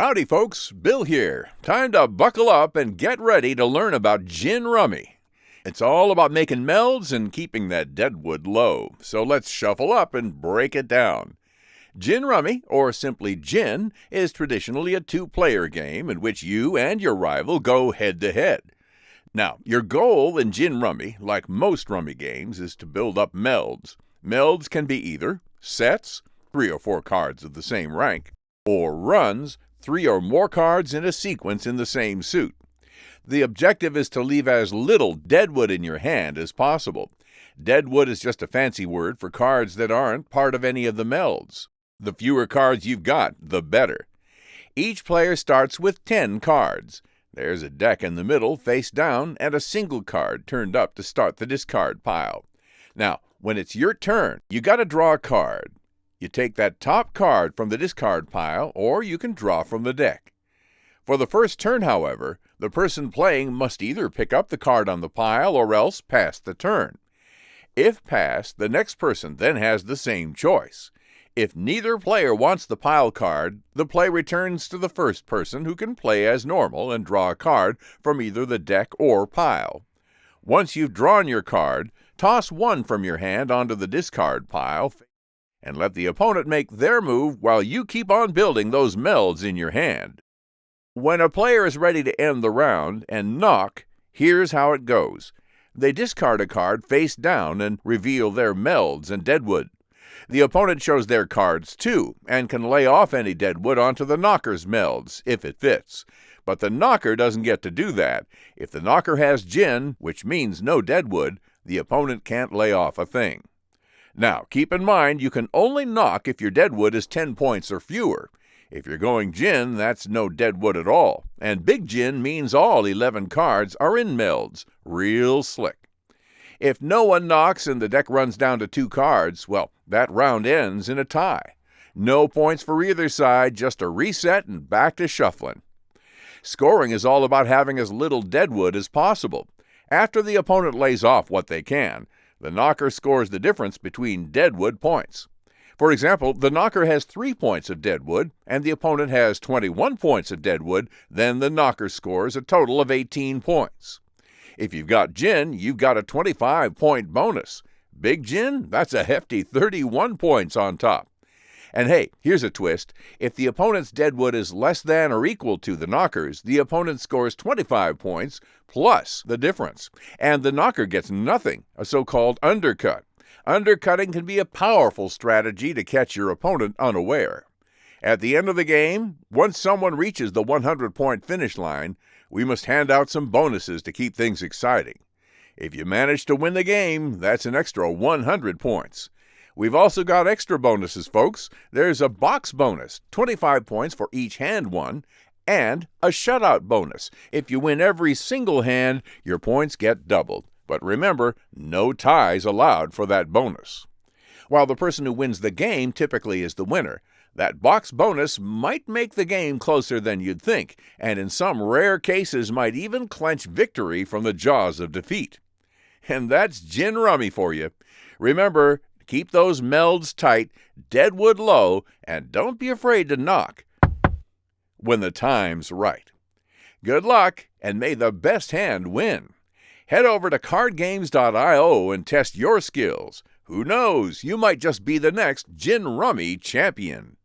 Howdy folks, Bill here. Time to buckle up and get ready to learn about Gin Rummy. It's all about making melds and keeping that deadwood low, so let's shuffle up and break it down. Gin Rummy, or simply Gin, is traditionally a two-player game in which you and your rival go head-to-head. Now, your goal in Gin Rummy, like most rummy games, is to build up melds. Melds can be either sets, 3 or 4 cards of the same rank, or runs, 3 or more cards in a sequence in the same suit. The objective is to leave as little deadwood in your hand as possible. Deadwood is just a fancy word for cards that aren't part of any of the melds. The fewer cards you've got, the better. Each player starts with 10 cards. There's a deck in the middle, face down, and a single card turned up to start the discard pile. Now, when it's your turn, you got to draw a card. You take that top card from the discard pile, or you can draw from the deck. For the first turn, however, the person playing must either pick up the card on the pile or else pass the turn. If passed, the next person then has the same choice. If neither player wants the pile card, the play returns to the first person, who can play as normal and draw a card from either the deck or pile. Once you've drawn your card, toss one from your hand onto the discard pile and let the opponent make their move while you keep on building those melds in your hand. When a player is ready to end the round and knock, here's how it goes. They discard a card face down and reveal their melds and deadwood. The opponent shows their cards too, and can lay off any deadwood onto the knocker's melds, if it fits. But the knocker doesn't get to do that. If the knocker has gin, which means no deadwood, the opponent can't lay off a thing. Now, keep in mind you can only knock if your deadwood is 10 points or fewer. If you're going gin, that's no deadwood at all. And big gin means all 11 cards are in melds. Real slick. If no one knocks and the deck runs down to 2 cards, well, that round ends in a tie. No points for either side, just a reset and back to shuffling. Scoring is all about having as little deadwood as possible. After the opponent lays off what they can, the knocker scores the difference between deadwood points. For example, the knocker has 3 points of deadwood, and the opponent has 21 points of deadwood, then the knocker scores a total of 18 points. If you've got gin, you've got a 25-point bonus. Big gin, that's a hefty 31 points on top. And hey, here's a twist. If the opponent's deadwood is less than or equal to the knocker's, the opponent scores 25 points plus the difference. And the knocker gets nothing, a so-called undercut. Undercutting can be a powerful strategy to catch your opponent unaware. At the end of the game, once someone reaches the 100-point finish line, we must hand out some bonuses to keep things exciting. If you manage to win the game, that's an extra 100 points. We've also got extra bonuses, folks. There's a box bonus, 25 points for each hand won, and a shutout bonus. If you win every single hand, your points get doubled. But remember, no ties allowed for that bonus. While the person who wins the game typically is the winner, that box bonus might make the game closer than you'd think, and in some rare cases might even clinch victory from the jaws of defeat. And that's Gin Rummy for you. Remember, keep those melds tight, deadwood low, and don't be afraid to knock when the time's right. Good luck, and may the best hand win. Head over to cardgames.io and test your skills. Who knows, you might just be the next Gin Rummy champion.